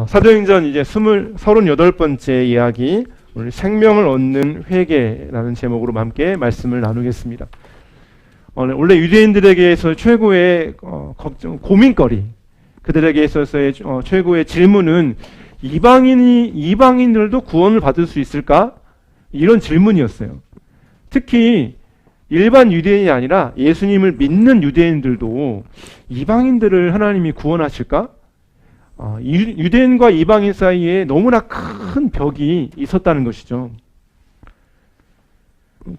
사도행전 이제 38번째 이야기, 오늘 생명을 얻는 회개라는 제목으로 함께 말씀을 나누겠습니다. 원래 유대인들에게서 최고의 고민거리, 그들에게 있어서의 최고의 질문은 이방인들도 구원을 받을 수 있을까? 이런 질문이었어요. 특히 일반 유대인이 아니라 예수님을 믿는 유대인들도 이방인들을 하나님이 구원하실까? 유대인과 이방인 사이에 너무나 큰 벽이 있었다는 것이죠.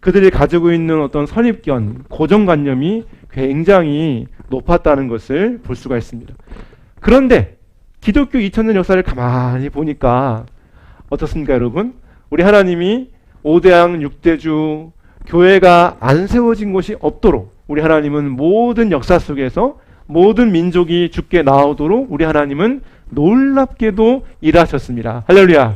그들이 가지고 있는 어떤 선입견, 고정관념이 굉장히 높았다는 것을 볼 수가 있습니다. 그런데 기독교 2000년 역사를 가만히 보니까 어떻습니까, 여러분? 우리 하나님이 5대양 6대주 교회가 안 세워진 곳이 없도록 우리 하나님은 모든 역사 속에서 모든 민족이 주께 나오도록 우리 하나님은 놀랍게도 일하셨습니다. 할렐루야.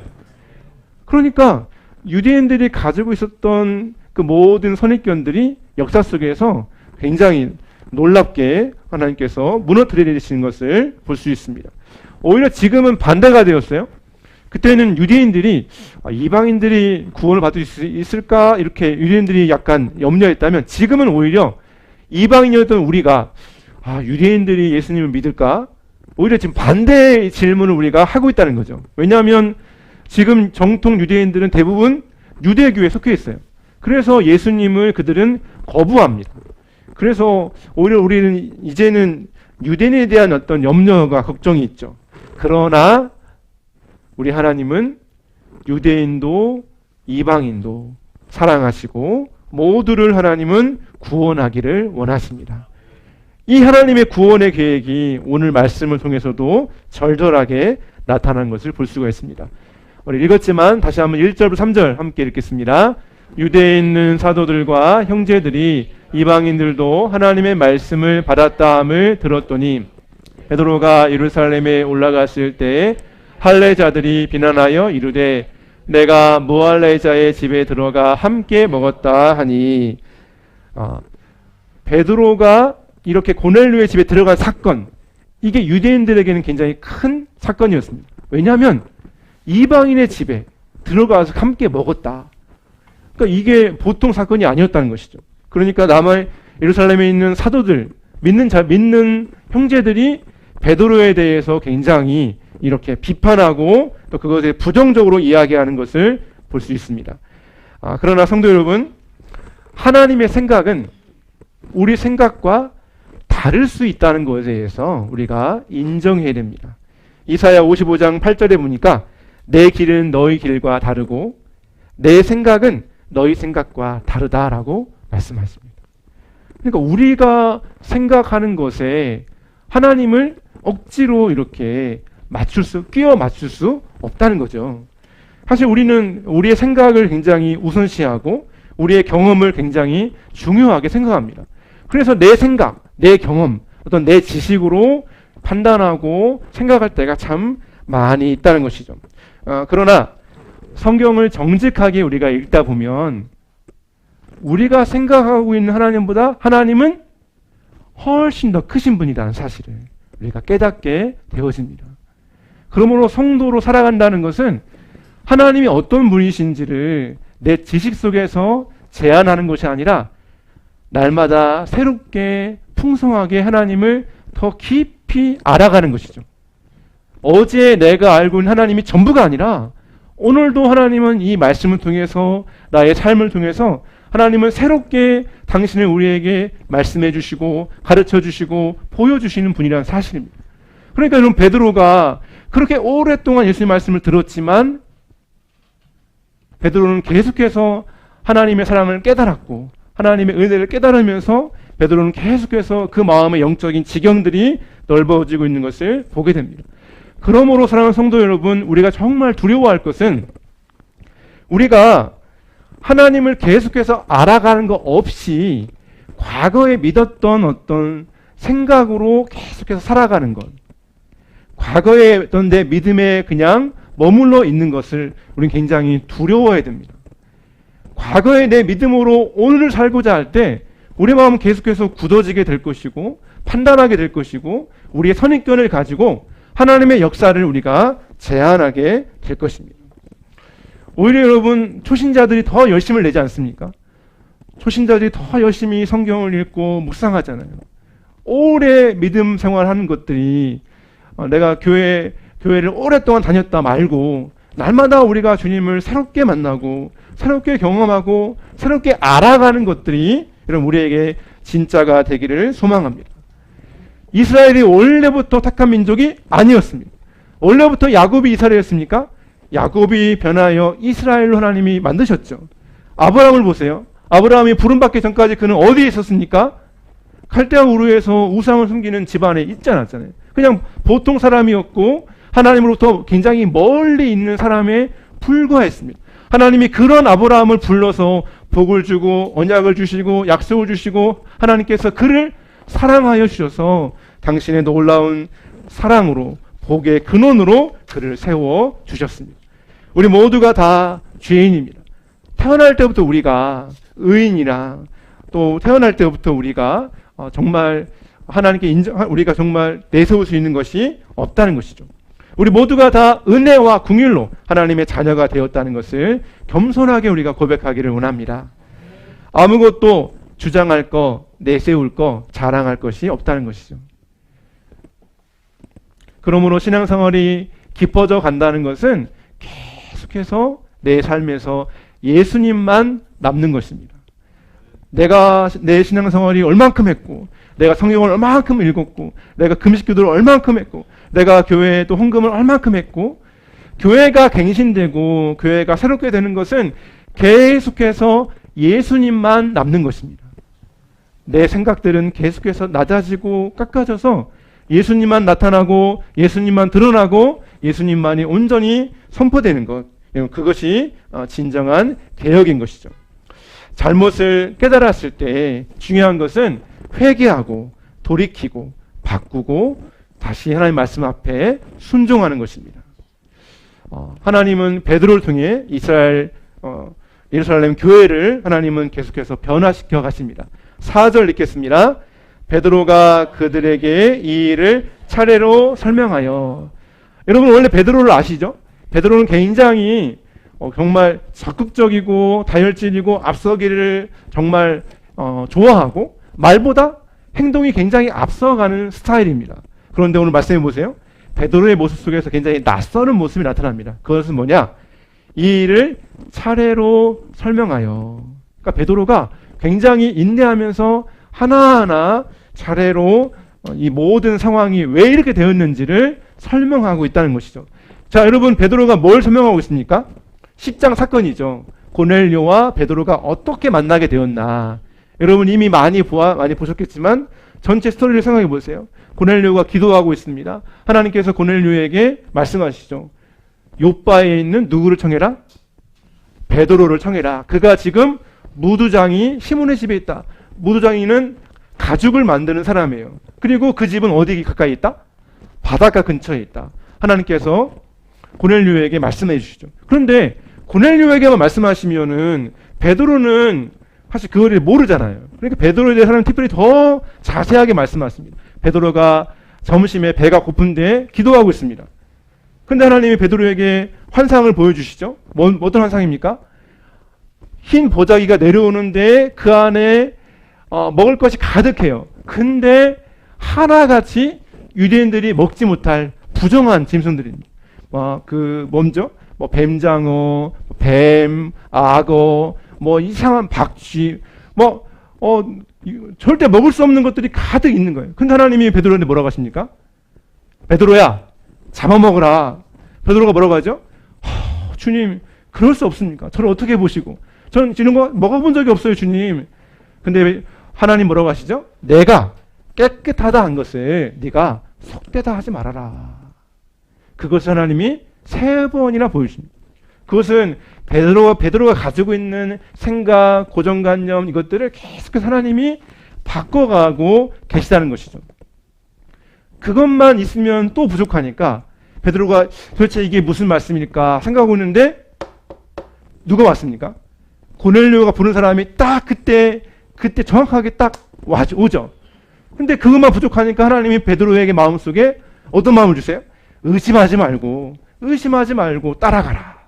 그러니까 유대인들이 가지고 있었던 그 모든 선입견들이 역사 속에서 굉장히 놀랍게 하나님께서 무너뜨리시는 것을 볼 수 있습니다. 오히려 지금은 반대가 되었어요. 그때는 유대인들이 이방인들이 구원을 받을 수 있을까? 이렇게 유대인들이 약간 염려했다면 지금은 오히려 이방인이었던 우리가 유대인들이 예수님을 믿을까? 오히려 지금 반대의 질문을 우리가 하고 있다는 거죠. 왜냐하면 지금 정통 유대인들은 대부분 유대교에 속해 있어요. 그래서 예수님을 그들은 거부합니다. 그래서 오히려 우리는 이제는 유대인에 대한 어떤 염려가 걱정이 있죠. 그러나 우리 하나님은 유대인도 이방인도 사랑하시고 모두를 하나님은 구원하기를 원하십니다. 이 하나님의 구원의 계획이 오늘 말씀을 통해서도 절절하게 나타난 것을 볼 수가 있습니다. 우리 읽었지만 다시 한번 1절부터 3절 함께 읽겠습니다. 유대에 있는 사도들과 형제들이 이방인들도 하나님의 말씀을 받았다함을 들었더니 베드로가 예루살렘에 올라갔을 때에 할례자들이 비난하여 이르되 내가 무할례자의 집에 들어가 함께 먹었다 하니 베드로가 이렇게 고넬료의 집에 들어간 사건, 이게 유대인들에게는 굉장히 큰 사건이었습니다. 왜냐하면 이방인의 집에 들어가서 함께 먹었다. 그러니까 이게 보통 사건이 아니었다는 것이죠. 그러니까 남아 예루살렘에 있는 사도들, 믿는 형제들이 베드로에 대해서 굉장히 이렇게 비판하고 또 그것에 부정적으로 이야기하는 것을 볼 수 있습니다. 그러나 성도 여러분, 하나님의 생각은 우리 생각과 다를 수 있다는 것에 대해서 우리가 인정해야 됩니다. 이사야 55장 8절에 보니까 내 길은 너희 길과 다르고 내 생각은 너희 생각과 다르다라고 말씀하십니다. 그러니까 우리가 생각하는 것에 하나님을 억지로 이렇게 끼워 맞출 수 없다는 거죠. 사실 우리는 우리의 생각을 굉장히 우선시하고 우리의 경험을 굉장히 중요하게 생각합니다. 그래서 내 생각, 내 경험, 어떤 내 지식으로 판단하고 생각할 때가 참 많이 있다는 것이죠. 그러나 성경을 정직하게 우리가 읽다 보면 우리가 생각하고 있는 하나님보다 하나님은 훨씬 더 크신 분이라는 사실을 우리가 깨닫게 되어집니다. 그러므로 성도로 살아간다는 것은 하나님이 어떤 분이신지를 내 지식 속에서 제안하는 것이 아니라 날마다 새롭게 풍성하게 하나님을 더 깊이 알아가는 것이죠. 어제 내가 알고 있는 하나님이 전부가 아니라 오늘도 하나님은 이 말씀을 통해서 나의 삶을 통해서 하나님은 새롭게 당신을 우리에게 말씀해 주시고 가르쳐 주시고 보여주시는 분이라는 사실입니다. 그러니까 여러분, 베드로가 그렇게 오랫동안 예수님 말씀을 들었지만 베드로는 계속해서 하나님의 사랑을 깨달았고 하나님의 은혜를 깨달으면서 베드로는 계속해서 그 마음의 영적인 지경들이 넓어지고 있는 것을 보게 됩니다. 그러므로 사랑하는 성도 여러분, 우리가 정말 두려워할 것은 우리가 하나님을 계속해서 알아가는 것 없이 과거에 믿었던 어떤 생각으로 계속해서 살아가는 것, 과거에 어떤 내 믿음에 그냥 머물러 있는 것을 우리는 굉장히 두려워해야 됩니다. 과거의 내 믿음으로 오늘을 살고자 할 때 우리 마음은 계속해서 굳어지게 될 것이고 판단하게 될 것이고 우리의 선입견을 가지고 하나님의 역사를 우리가 제한하게 될 것입니다. 오히려 여러분, 초신자들이 더 열심을 내지 않습니까? 초신자들이 더 열심히 성경을 읽고 묵상하잖아요. 오래 믿음 생활하는 것들이 내가 교회를 오랫동안 다녔다 말고 날마다 우리가 주님을 새롭게 만나고 새롭게 경험하고 새롭게 알아가는 것들이 여러분 우리에게 진짜가 되기를 소망합니다. 이스라엘이 원래부터 택한 민족이 아니었습니다. 원래부터 야곱이 이스라엘이었습니까? 야곱이 변하여 이스라엘로 하나님이 만드셨죠. 아브라함을 보세요. 아브라함이 부름받기 전까지 그는 어디에 있었습니까? 갈대아 우르에서 우상을 숨기는 집안에 있지 않았잖아요. 그냥 보통 사람이었고 하나님으로부터 굉장히 멀리 있는 사람에 불과했습니다. 하나님이 그런 아브라함을 불러서 복을 주고 언약을 주시고 약속을 주시고 하나님께서 그를 사랑하여 주셔서 당신의 놀라운 사랑으로 복의 근원으로 그를 세워 주셨습니다. 우리 모두가 다 죄인입니다. 태어날 때부터 우리가 의인이라 또 태어날 때부터 우리가 정말 하나님께 우리가 정말 내세울 수 있는 것이 없다는 것이죠. 우리 모두가 다 은혜와 긍휼로 하나님의 자녀가 되었다는 것을 겸손하게 우리가 고백하기를 원합니다. 아무것도 주장할 거, 내세울 거, 자랑할 것이 없다는 것이죠. 그러므로 신앙생활이 깊어져 간다는 것은 계속해서 내 삶에서 예수님만 남는 것입니다. 내가 내 신앙생활이 얼만큼 했고 내가 성경을 얼만큼 읽었고 내가 금식기도를 얼만큼 했고 내가 교회에 또 헌금을 얼만큼 했고 교회가 갱신되고 교회가 새롭게 되는 것은 계속해서 예수님만 남는 것입니다. 내 생각들은 계속해서 낮아지고 깎아져서 예수님만 나타나고 예수님만 드러나고 예수님만이 온전히 선포되는 것, 그것이 진정한 개혁인 것이죠. 잘못을 깨달았을 때 중요한 것은 회개하고 돌이키고 바꾸고 다시 하나님 말씀 앞에 순종하는 것입니다. 하나님은 베드로를 통해 예루살렘 교회를 하나님은 계속해서 변화시켜 가십니다. 4절 읽겠습니다. 베드로가 그들에게 이 일을 차례로 설명하여. 여러분 원래 베드로를 아시죠? 베드로는 굉장히 정말 적극적이고 다혈질이고 앞서기를 정말 좋아하고 말보다 행동이 굉장히 앞서가는 스타일입니다. 그런데 오늘 말씀해 보세요. 베드로의 모습 속에서 굉장히 낯서는 모습이 나타납니다. 그것은 뭐냐? 이 일을 차례로 설명하여. 그러니까 베드로가 굉장히 인내하면서 하나하나 차례로 이 모든 상황이 왜 이렇게 되었는지를 설명하고 있다는 것이죠. 자, 여러분 베드로가 뭘 설명하고 있습니까? 10장 사건이죠. 고넬료와 베드로가 어떻게 만나게 되었나. 여러분 이미 많이 보셨겠지만 전체 스토리를 생각해 보세요. 고넬료가 기도하고 있습니다. 하나님께서 고넬료에게 말씀하시죠. 요바에 있는 누구를 청해라? 베드로를 청해라. 그가 지금 무두장이 시몬의 집에 있다. 무두장이는 가죽을 만드는 사람이에요. 그리고 그 집은 어디 가까이 있다? 바닷가 근처에 있다. 하나님께서 고넬료에게 말씀해 주시죠. 그런데 고넬료에게만 말씀하시면은 베드로는 사실 그거를 모르잖아요. 그러니까 베드로에 대해서 하나님 특별히 더 자세하게 말씀하십니다. 베드로가 점심에 배가 고픈데 기도하고 있습니다. 그런데 하나님이 베드로에게 환상을 보여주시죠. 어떤 환상입니까? 흰 보자기가 내려오는데 그 안에 먹을 것이 가득해요. 근데 하나같이 유대인들이 먹지 못할 부정한 짐승들입니다. 먼저 뱀장어, 뱀, 악어, 이상한 박쥐, 절대 먹을 수 없는 것들이 가득 있는 거예요. 근데 하나님이 베드로한테 뭐라고 하십니까? 베드로야, 잡아먹으라. 베드로가 뭐라고 하죠? 주님, 그럴 수 없습니까? 저를 어떻게 보시고? 저는 이런 거 먹어본 적이 없어요, 주님. 근데 하나님 뭐라고 하시죠? 내가 깨끗하다 한 것을 네가 속되다 하지 말아라. 그것을 하나님이 3번이나 보여주십니다. 그것은 베드로가 가지고 있는 생각, 고정관념 이것들을 계속해서 하나님이 바꿔가고 계시다는 것이죠. 그것만 있으면 또 부족하니까 베드로가 도대체 이게 무슨 말씀일까 생각하고 있는데 누가 왔습니까? 고넬료가 부른 사람이 딱 그때 정확하게 딱 오죠. 근데 그것만 부족하니까 하나님이 베드로에게 마음속에 어떤 마음을 주세요? 의심하지 말고 따라가라.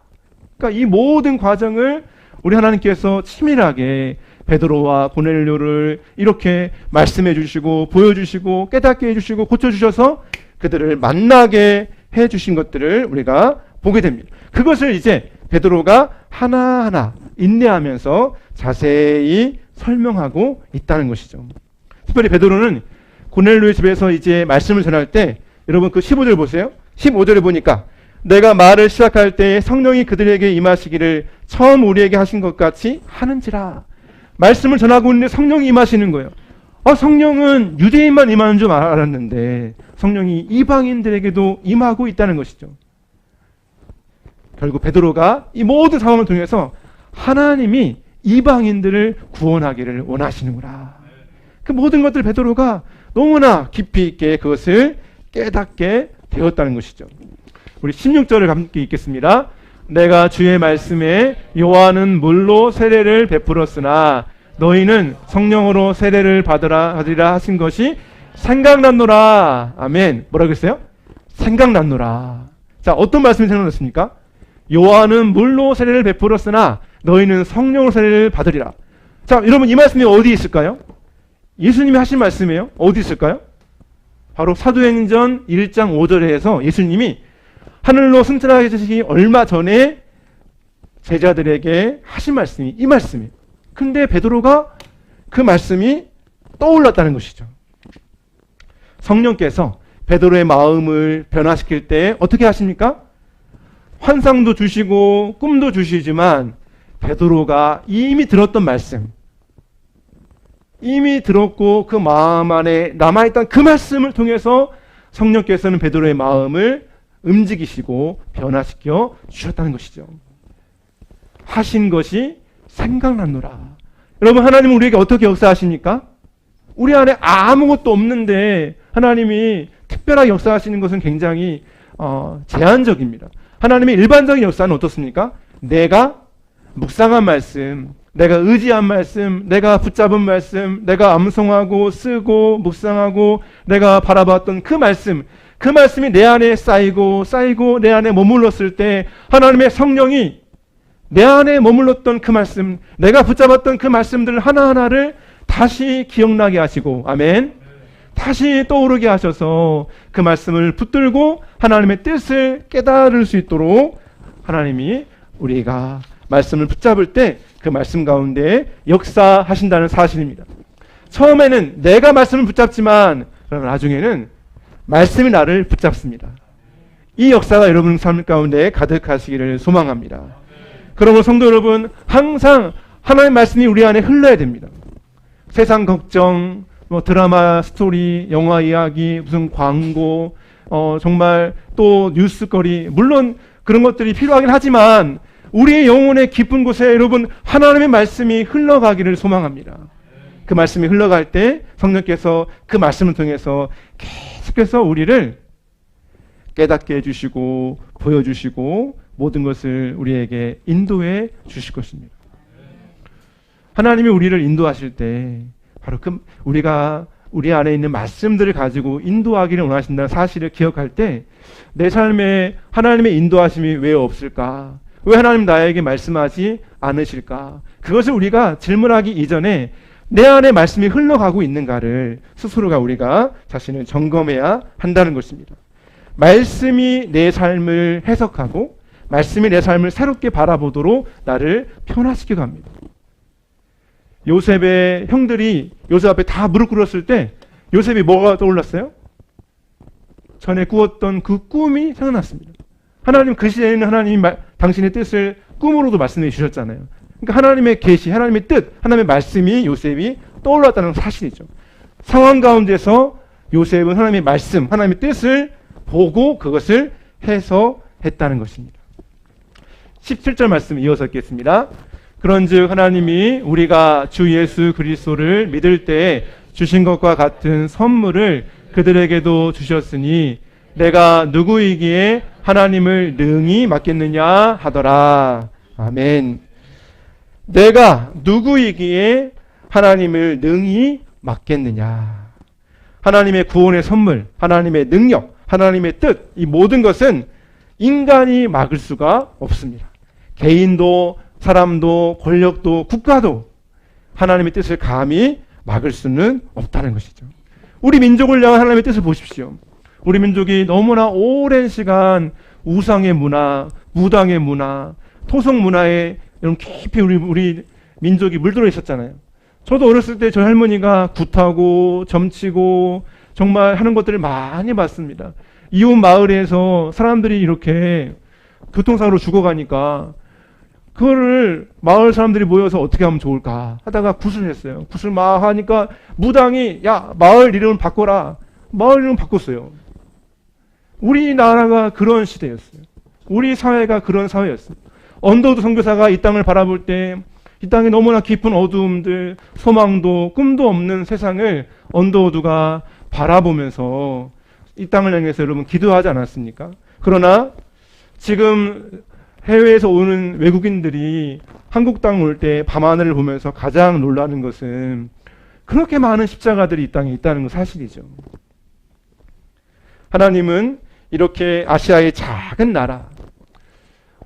그러니까 이 모든 과정을 우리 하나님께서 치밀하게 베드로와 고넬료를 이렇게 말씀해 주시고 보여주시고 깨닫게 해주시고 고쳐주셔서 그들을 만나게 해주신 것들을 우리가 보게 됩니다. 그것을 이제 베드로가 하나하나 인내하면서 자세히 설명하고 있다는 것이죠. 특별히 베드로는 고넬료의 집에서 이제 말씀을 전할 때 여러분 그 15절 보세요. 15절에 보니까 내가 말을 시작할 때 성령이 그들에게 임하시기를 처음 우리에게 하신 것 같이 하는지라. 말씀을 전하고 있는데 성령이 임하시는 거예요. 성령은 유대인만 임하는 줄 알았는데 성령이 이방인들에게도 임하고 있다는 것이죠. 결국 베드로가 이 모든 상황을 통해서 하나님이 이방인들을 구원하기를 원하시는구나. 그 모든 것들 베드로가 너무나 깊이 있게 그것을 깨닫게 되었다는 것이죠. 우리 16절을 함께 읽겠습니다. 내가 주의 말씀에 요한은 물로 세례를 베풀었으나 너희는 성령으로 세례를 받으리라 하신 것이 생각났노라. 아멘. 뭐라고 했어요? 생각났노라. 자, 어떤 말씀이 생각났습니까? 요한은 물로 세례를 베풀었으나 너희는 성령으로 세례를 받으리라. 자, 여러분 이 말씀이 어디 있을까요? 예수님이 하신 말씀이에요. 어디 있을까요? 바로 사도행전 1장 5절에서 예수님이 하늘로 승천하게 되시기 얼마 전에 제자들에게 하신 말씀이 이 말씀이에요. 근데 베드로가 그 말씀이 떠올랐다는 것이죠. 성령께서 베드로의 마음을 변화시킬 때 어떻게 하십니까? 환상도 주시고 꿈도 주시지만 베드로가 이미 들었던 말씀, 이미 들었고 그 마음 안에 남아있던 그 말씀을 통해서 성령께서는 베드로의 마음을 움직이시고 변화시켜 주셨다는 것이죠. 하신 것이 생각났노라. 여러분 하나님은 우리에게 어떻게 역사하십니까? 우리 안에 아무것도 없는데 하나님이 특별하게 역사하시는 것은 굉장히 제한적입니다. 하나님의 일반적인 역사는 어떻습니까? 내가 묵상한 말씀, 내가 의지한 말씀, 내가 붙잡은 말씀, 내가 암송하고 쓰고 묵상하고 내가 바라봤던 그 말씀이 내 안에 쌓이고 내 안에 머물렀을 때 하나님의 성령이 내 안에 머물렀던 그 말씀, 내가 붙잡았던 그 말씀들 하나하나를 다시 기억나게 하시고, 아멘. 다시 떠오르게 하셔서 그 말씀을 붙들고 하나님의 뜻을 깨달을 수 있도록 하나님이 우리가 말씀을 붙잡을 때 그 말씀 가운데 역사하신다는 사실입니다. 처음에는 내가 말씀을 붙잡지만 그러나 나중에는 말씀이 나를 붙잡습니다. 이 역사가 여러분 삶 가운데 가득하시기를 소망합니다. 그러므로 성도 여러분, 항상 하나님의 말씀이 우리 안에 흘러야 됩니다. 세상 걱정, 드라마 스토리, 영화 이야기, 무슨 광고, 정말 또 뉴스거리, 물론 그런 것들이 필요하긴 하지만 우리의 영혼의 깊은 곳에 여러분 하나님의 말씀이 흘러가기를 소망합니다. 그 말씀이 흘러갈 때 성령께서 그 말씀을 통해서 계속해서 우리를 깨닫게 해주시고 보여주시고 모든 것을 우리에게 인도해 주실 것입니다. 하나님이 우리를 인도하실 때 바로 우리가 우리 안에 있는 말씀들을 가지고 인도하기를 원하신다는 사실을 기억할 때 내 삶에 하나님의 인도하심이 왜 없을까? 왜 하나님 나에게 말씀하지 않으실까? 그것을 우리가 질문하기 이전에 내 안에 말씀이 흘러가고 있는가를 스스로가 우리가 자신을 점검해야 한다는 것입니다. 말씀이 내 삶을 해석하고 말씀이 내 삶을 새롭게 바라보도록 나를 변화시켜 갑니다. 요셉의 형들이 요셉 앞에 다 무릎 꿇었을 때 요셉이 뭐가 떠올랐어요? 전에 꾸었던 그 꿈이 생각났습니다. 하나님 그 시대에는 하나님이 당신의 뜻을 꿈으로도 말씀해 주셨잖아요. 그러니까 하나님의 계시, 하나님의 뜻, 하나님의 말씀이 요셉이 떠올랐다는 사실이죠. 상황 가운데서 요셉은 하나님의 말씀, 하나님의 뜻을 보고 그것을 해석했다는 것입니다. 17절 말씀 이어서 읽겠습니다. 그런즉 하나님이 우리가 주 예수 그리스도를 믿을 때에 주신 것과 같은 선물을 그들에게도 주셨으니 내가 누구이기에 하나님을 능히 맡겠느냐 하더라. 아멘. 내가 누구이기에 하나님을 능히 맡겠느냐. 하나님의 구원의 선물, 하나님의 능력, 하나님의 뜻, 이 모든 것은 인간이 막을 수가 없습니다. 개인도, 사람도, 권력도, 국가도 하나님의 뜻을 감히 막을 수는 없다는 것이죠. 우리 민족을 향한 하나님의 뜻을 보십시오. 우리 민족이 너무나 오랜 시간 우상의 문화, 무당의 문화, 토속 문화에 이런 깊이 우리 민족이 물들어 있었잖아요. 저도 어렸을 때 저희 할머니가 굿하고 점치고 정말 하는 것들을 많이 봤습니다. 이웃 마을에서 사람들이 이렇게 교통사고로 죽어가니까 그거를 마을 사람들이 모여서 어떻게 하면 좋을까 하다가 굿을 했어요. 굿을 막 하니까 무당이 야 마을 이름을 바꿔라. 마을 이름 바꿨어요. 우리나라가 그런 시대였어요. 우리 사회가 그런 사회였어요. 언더우드 선교사가 이 땅을 바라볼 때 이 땅에 너무나 깊은 어두움들, 소망도 꿈도 없는 세상을 언더우드가 바라보면서 이 땅을 향해서 여러분 기도하지 않았습니까? 그러나 지금 해외에서 오는 외국인들이 한국 땅 올 때 밤하늘을 보면서 가장 놀라는 것은 그렇게 많은 십자가들이 이 땅에 있다는 건 사실이죠. 하나님은 이렇게 아시아의 작은 나라,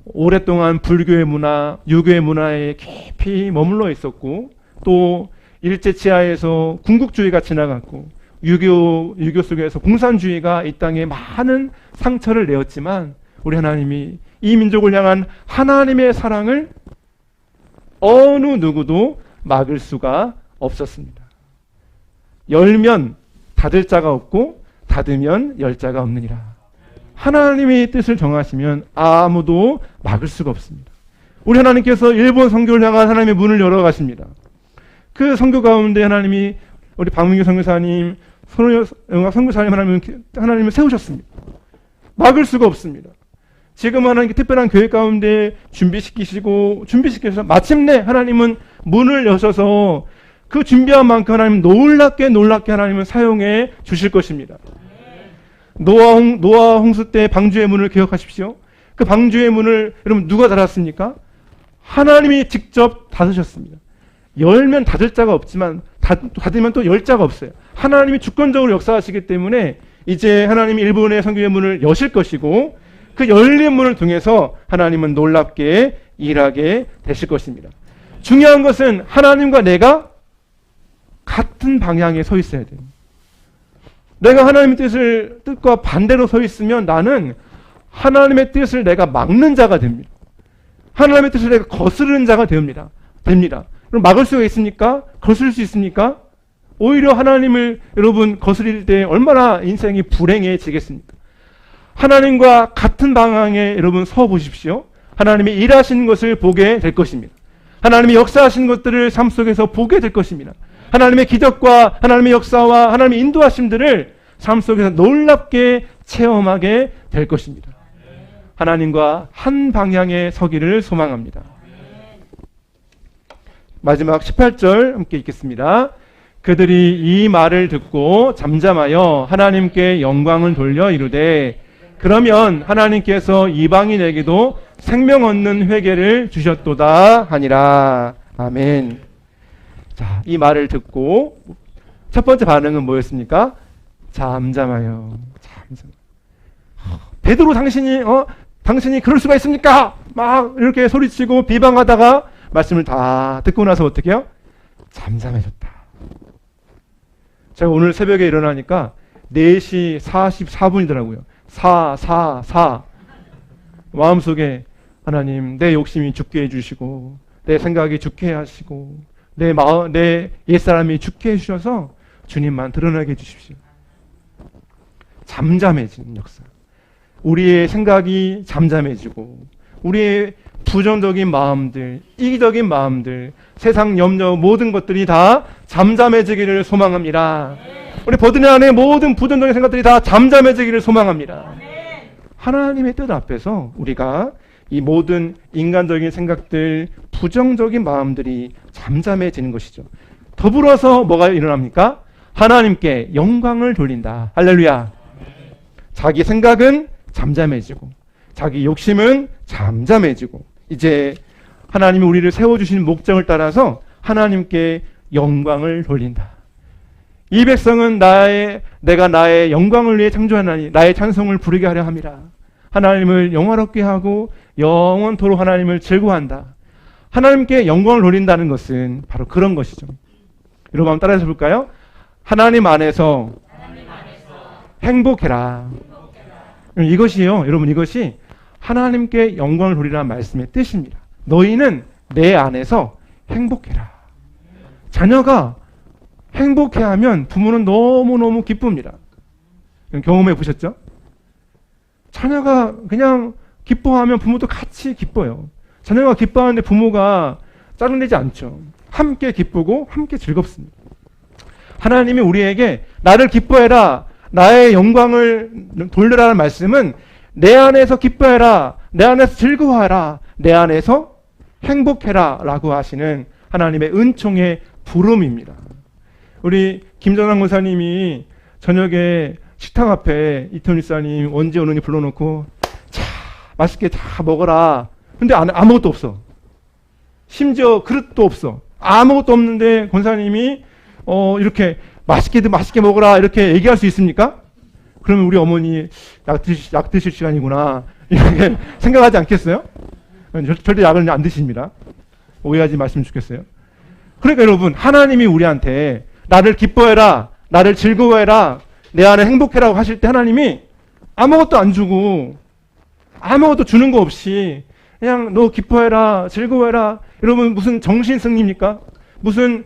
오랫동안 불교의 문화, 유교의 문화에 깊이 머물러 있었고 또 일제 치하에서 군국주의가 지나갔고 유교 속에서 공산주의가 이 땅에 많은 상처를 내었지만 우리 하나님이 이 민족을 향한 하나님의 사랑을 어느 누구도 막을 수가 없었습니다. 열면 닫을 자가 없고 닫으면 열 자가 없느니라. 하나님의 뜻을 정하시면 아무도 막을 수가 없습니다. 우리 하나님께서 일본 선교를 향한 하나님의 문을 열어 가십니다. 그 선교 가운데 하나님이 우리 박민규 선교사님, 손영학 선교사님 하나님을 세우셨습니다. 막을 수가 없습니다. 지금 하나님께 특별한 교회 가운데 준비시키셔서 마침내 하나님은 문을 여셔서 그 준비한 만큼 하나님 놀랍게 하나님은 사용해 주실 것입니다. 노아 홍수 때 방주의 문을 기억하십시오. 그 방주의 문을 여러분 누가 닫았습니까? 하나님이 직접 닫으셨습니다. 열면 닫을 자가 없지만 닫으면 또 열 자가 없어요. 하나님이 주권적으로 역사하시기 때문에 이제 하나님이 일본의 선교의 문을 여실 것이고 그 열린 문을 통해서 하나님은 놀랍게 일하게 되실 것입니다. 중요한 것은 하나님과 내가 같은 방향에 서 있어야 돼요. 내가 하나님의 뜻과 반대로 서 있으면 나는 하나님의 뜻을 내가 막는 자가 됩니다. 하나님의 뜻을 내가 거스르는 자가 됩니다. 그럼 막을 수가 있습니까? 거스를 수 있습니까? 오히려 하나님을 여러분 거스릴 때 얼마나 인생이 불행해지겠습니까? 하나님과 같은 방향에 여러분 서 보십시오. 하나님이 일하시는 것을 보게 될 것입니다. 하나님이 역사하시는 것들을 삶 속에서 보게 될 것입니다. 하나님의 기적과 하나님의 역사와 하나님의 인도하심들을 삶 속에서 놀랍게 체험하게 될 것입니다. 하나님과 한 방향에 서기를 소망합니다. 마지막 18절 함께 읽겠습니다. 그들이 이 말을 듣고 잠잠하여 하나님께 영광을 돌려 이르되 그러면 하나님께서 이방인에게도 생명 얻는 회개를 주셨도다 하니라. 아멘. 자, 이 말을 듣고 첫 번째 반응은 뭐였습니까? 잠잠하여. 베드로 당신이 그럴 수가 있습니까? 막 이렇게 소리치고 비방하다가 말씀을 다 듣고 나서 어떻게 해요? 잠잠해졌다. 제가 오늘 새벽에 일어나니까 4시 44분이더라고요. 4 마음속에 하나님 내 욕심이 죽게 해주시고 내 생각이 죽게 하시고 내 옛사람이 죽게 해주셔서 주님만 드러나게 해주십시오. 잠잠해지는 역사. 우리의 생각이 잠잠해지고 우리의 부정적인 마음들, 이기적인 마음들, 세상 염려 모든 것들이 다 잠잠해지기를 소망합니다. 우리 버드네 안에 모든 부정적인 생각들이 다 잠잠해지기를 소망합니다. 하나님의 뜻 앞에서 우리가 이 모든 인간적인 생각들, 부정적인 마음들이 잠잠해지는 것이죠. 더불어서 뭐가 일어납니까? 하나님께 영광을 돌린다. 할렐루야. 자기 생각은 잠잠해지고 자기 욕심은 잠잠해지고 이제 하나님이 우리를 세워주신 목적을 따라서 하나님께 영광을 돌린다. 이 백성은 내가 나의 영광을 위해 창조하나니 나의 찬송을 부르게 하려 함이라. 하나님을 영화롭게 하고 영원토록 하나님을 즐거워한다. 하나님께 영광을 돌린다는 것은 바로 그런 것이죠. 여러분 한번 따라해서 볼까요? 하나님 안에서 행복해라. 이것이요, 여러분, 이것이 하나님께 영광을 돌리라는 말씀의 뜻입니다. 너희는 내 안에서 행복해라. 자녀가 행복해하면 부모는 너무너무 기쁩니다. 경험해 보셨죠? 자녀가 그냥 기뻐하면 부모도 같이 기뻐요. 자녀가 기뻐하는데 부모가 짜증내지 않죠. 함께 기쁘고 함께 즐겁습니다. 하나님이 우리에게 나를 기뻐해라, 나의 영광을 돌려라는 말씀은 내 안에서 기뻐해라, 내 안에서 즐거워하라, 내 안에서 행복해라 라고 하시는 하나님의 은총의 부름입니다. 우리 김전환 권사님이 저녁에 식탁 앞에 이태원 집사님 언제 오느니 불러놓고 자 맛있게 다 먹어라. 근데 아무것도 없어. 심지어 그릇도 없어. 아무것도 없는데 권사님이 이렇게 맛있게 먹어라 이렇게 얘기할 수 있습니까? 그러면 우리 어머니 약 드실 시간이구나 이렇게 생각하지 않겠어요? 절대 약을 안 드십니다. 오해하지 마시면 좋겠어요. 그러니까 여러분, 하나님이 우리한테 나를 기뻐해라, 나를 즐거워해라, 내 안에 행복해라고 하실 때 하나님이 아무것도 안 주고 아무것도 주는 거 없이 그냥 너 기뻐해라, 즐거워해라. 여러분 무슨 정신 승리입니까? 무슨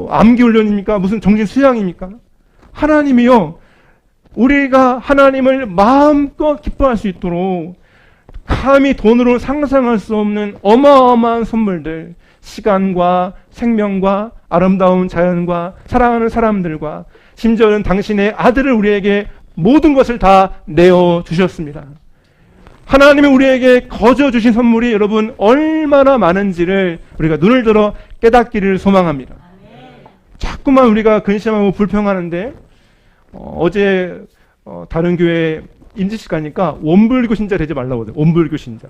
암기 훈련입니까? 무슨 정신 수양입니까? 하나님이요, 우리가 하나님을 마음껏 기뻐할 수 있도록 감히 돈으로 상상할 수 없는 어마어마한 선물들, 시간과 생명과 아름다운 자연과 사랑하는 사람들과 심지어는 당신의 아들을 우리에게 모든 것을 다 내어 주셨습니다. 하나님이 우리에게 거저 주신 선물이 여러분 얼마나 많은지를 우리가 눈을 들어 깨닫기를 소망합니다. 자꾸만 우리가 근심하고 불평하는데 어제 다른 교회 인지식 가니까 원불교 신자 되지 말라고 그래요. 원불교 신자.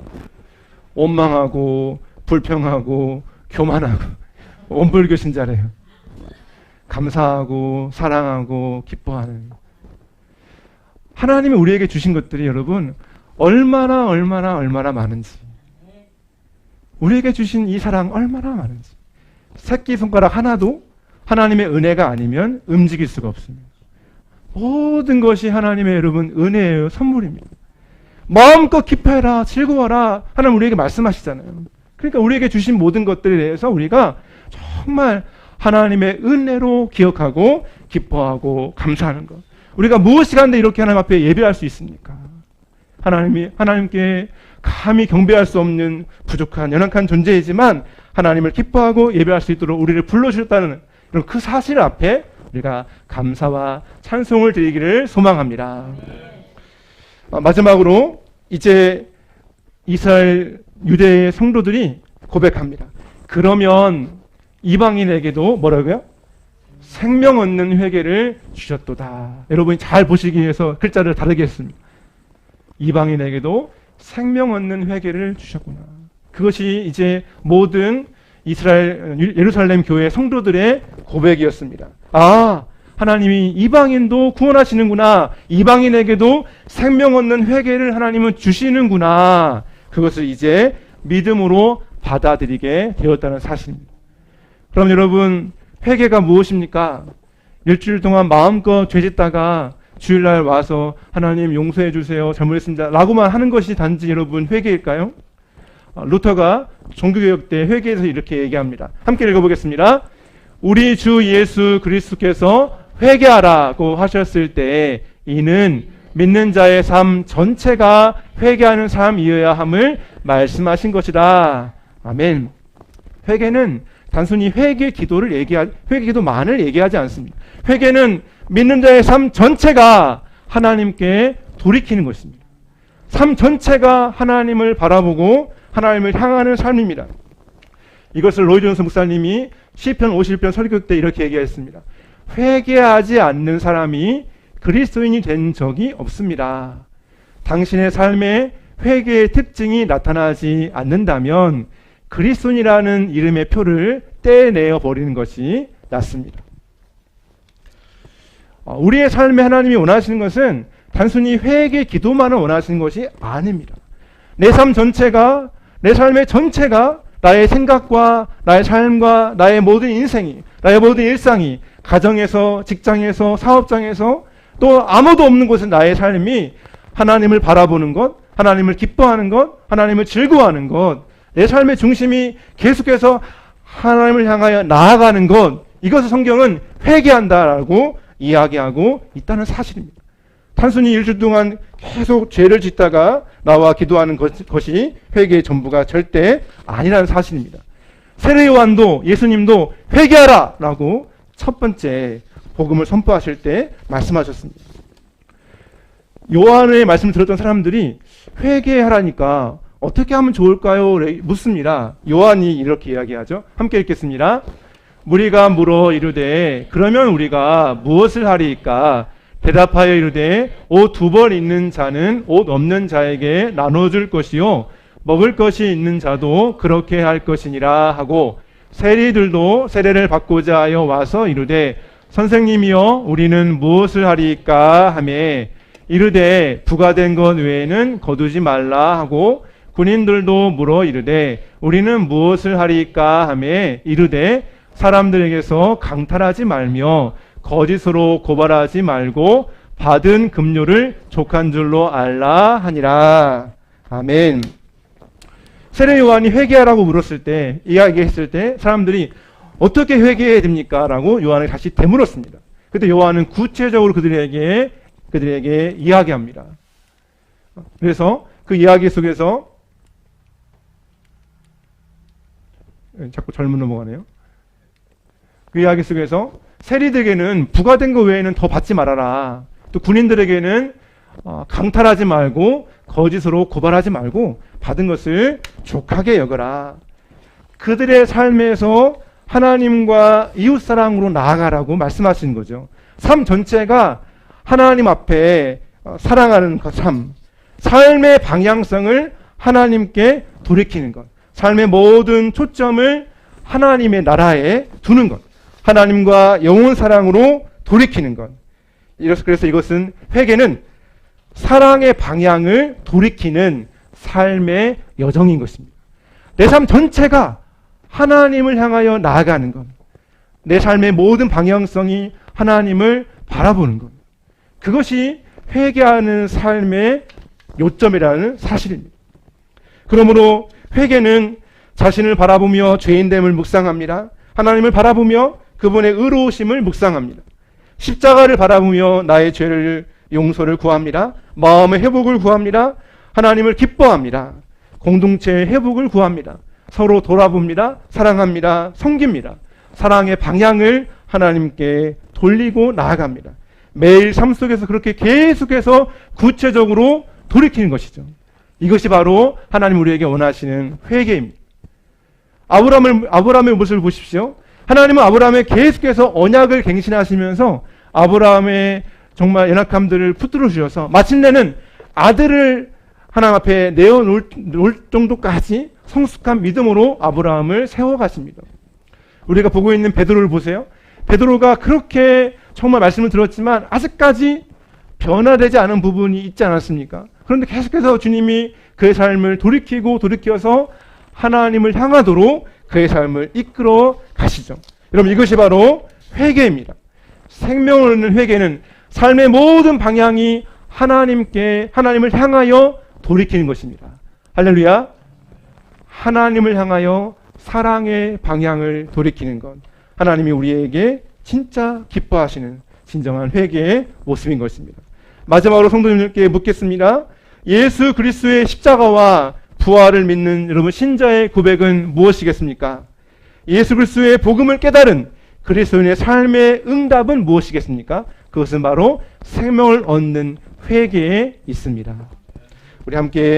원망하고 불평하고 교만하고 원불교 신자래요. 감사하고 사랑하고 기뻐하는. 하나님이 우리에게 주신 것들이 여러분 얼마나 많은지, 우리에게 주신 이 사랑 얼마나 많은지, 새끼손가락 하나도 하나님의 은혜가 아니면 움직일 수가 없습니다. 모든 것이 하나님의 여러분 은혜예요. 선물입니다. 마음껏 기뻐해라, 즐거워라 하나님 우리에게 말씀하시잖아요. 그러니까 우리에게 주신 모든 것들에 대해서 우리가 정말 하나님의 은혜로 기억하고 기뻐하고 감사하는 것. 우리가 무엇이 간데 이렇게 하나님 앞에 예배할 수 있습니까? 하나님께 감히 경배할 수 없는 부족한 연약한 존재이지만 하나님을 기뻐하고 예배할 수 있도록 우리를 불러주셨다는 이런 그 사실 앞에 우리가 감사와 찬송을 드리기를 소망합니다. 마지막으로 이제 이스라엘 유대의 성도들이 고백합니다. 그러면 이방인에게도 뭐라고요? 생명 얻는 회개를 주셨도다. 여러분이 잘 보시기 위해서 글자를 다르게 했습니다. 이방인에게도 생명 얻는 회개를 주셨구나. 그것이 이제 모든 이스라엘 예루살렘 교회 성도들의 고백이었습니다. 아, 하나님이 이방인도 구원하시는구나. 이방인에게도 생명 얻는 회개를 하나님은 주시는구나. 그것을 이제 믿음으로 받아들이게 되었다는 사실입니다. 그럼 여러분, 회개가 무엇입니까? 일주일 동안 마음껏 죄짓다가 주일날 와서 하나님 용서해 주세요, 잘못했습니다 라고만 하는 것이 단지 여러분 회개일까요? 루터가 종교개혁 때 회개에서 이렇게 얘기합니다. 함께 읽어보겠습니다. 우리 주 예수 그리스도께서 회개하라고 하셨을 때 이는 믿는 자의 삶 전체가 회개하는 삶이어야 함을 말씀하신 것이다. 아멘. 회개는 단순히 회개 기도만을 얘기하지 않습니다. 회개는 믿는 자의 삶 전체가 하나님께 돌이키는 것입니다. 삶 전체가 하나님을 바라보고 하나님을 향하는 삶입니다. 이것을 로이 존스 목사님이 시편 51편 설교 때 이렇게 얘기했습니다. 회개하지 않는 사람이 그리스도인이 된 적이 없습니다. 당신의 삶에 회개의 특징이 나타나지 않는다면 그리스도인이라는 이름의 표를 떼내어 버리는 것이 낫습니다. 우리의 삶에 하나님이 원하시는 것은 단순히 회개 기도만을 원하시는 것이 아닙니다. 내 삶 전체가, 내 삶의 전체가 나의 생각과 나의 삶과 나의 모든 인생이, 나의 모든 일상이 가정에서, 직장에서, 사업장에서 또 아무도 없는 곳은 나의 삶이 하나님을 바라보는 것, 하나님을 기뻐하는 것, 하나님을 즐거워하는 것, 내 삶의 중심이 계속해서 하나님을 향하여 나아가는 것, 이것을 성경은 회개한다라고 이야기하고 있다는 사실입니다. 단순히 일주일 동안 계속 죄를 짓다가 나와 기도하는 것이 회개의 전부가 절대 아니라는 사실입니다. 세례 요한도 예수님도 회개하라 라고 첫 번째 복음을 선포하실 때 말씀하셨습니다. 요한의 말씀을 들었던 사람들이 회개하라니까 어떻게 하면 좋을까요? 묻습니다. 요한이 이렇게 이야기하죠. 함께 읽겠습니다. 무리가 물어 이르되 그러면 우리가 무엇을 하리이까? 대답하여 이르되 옷 2벌 있는 자는 옷 없는 자에게 나눠줄 것이요 먹을 것이 있는 자도 그렇게 할 것이니라 하고 세리들도 세례를 받고자 하여 와서 이르되 선생님이여 우리는 무엇을 하리이까 하매 이르되 부과된 것 외에는 거두지 말라 하고 군인들도 물어 이르되 우리는 무엇을 하리이까 하매 이르되 사람들에게서 강탈하지 말며 거짓으로 고발하지 말고 받은 급료를 족한 줄로 알라 하니라. 아멘. 세례 요한이 회개하라고 물었을 때, 이야기했을 때 사람들이 어떻게 회개해야 됩니까? 라고 요한을 다시 되물었습니다. 그때 요한은 구체적으로 그들에게 이야기합니다. 그래서 그 이야기 속에서 자꾸 젊은 넘어가네요. 그 이야기 속에서 세리들에게는 부과된 것 외에는 더 받지 말아라. 또 군인들에게는 강탈하지 말고 거짓으로 고발하지 말고 받은 것을 족하게 여겨라. 그들의 삶에서 하나님과 이웃사랑으로 나아가라고 말씀하시는 거죠. 삶 전체가 하나님 앞에 사랑하는 그 삶의 방향성을 하나님께 돌이키는 것, 삶의 모든 초점을 하나님의 나라에 두는 것, 하나님과 영혼 사랑으로 돌이키는 것. 그래서 이것은 회개는 사랑의 방향을 돌이키는 삶의 여정인 것입니다. 내 삶 전체가 하나님을 향하여 나아가는 것, 내 삶의 모든 방향성이 하나님을 바라보는 것, 그것이 회개하는 삶의 요점이라는 사실입니다. 그러므로 회개는 자신을 바라보며 죄인됨을 묵상합니다. 하나님을 바라보며 그분의 의로우심을 묵상합니다. 십자가를 바라보며 나의 죄를 용서를 구합니다. 마음의 회복을 구합니다. 하나님을 기뻐합니다. 공동체의 회복을 구합니다. 서로 돌아봅니다. 사랑합니다. 섬깁니다. 사랑의 방향을 하나님께 돌리고 나아갑니다. 매일 삶 속에서 그렇게 계속해서 구체적으로 돌이키는 것이죠. 이것이 바로 하나님 우리에게 원하시는 회개입니다. 아브라함의 모습을 보십시오. 하나님은 아브라함에 계속해서 언약을 갱신하시면서 아브라함의 정말 연약함들을 붙들어 주셔서 마침내는 아들을 하나님 앞에 내어놓을 정도까지 성숙한 믿음으로 아브라함을 세워가십니다. 우리가 보고 있는 베드로를 보세요. 베드로가 그렇게 정말 말씀을 들었지만 아직까지 변화되지 않은 부분이 있지 않았습니까? 그런데 계속해서 주님이 그의 삶을 돌이켜서 하나님을 향하도록 그의 삶을 이끌어 가시죠. 여러분, 이것이 바로 회개입니다. 생명을 얻는 회개는 삶의 모든 방향이 하나님을 향하여 돌이키는 것입니다. 할렐루야. 하나님을 향하여 사랑의 방향을 돌이키는 것, 하나님이 우리에게 진짜 기뻐하시는 진정한 회개의 모습인 것입니다. 마지막으로 성도님들께 묻겠습니다. 예수 그리스도의 십자가와 부활을 믿는 여러분 신자의 고백은 무엇이겠습니까? 예수 그리스도의 복음을 깨달은 그리스도인의 삶의 응답은 무엇이겠습니까? 그것은 바로 생명을 얻는 회개에 있습니다. 우리 함께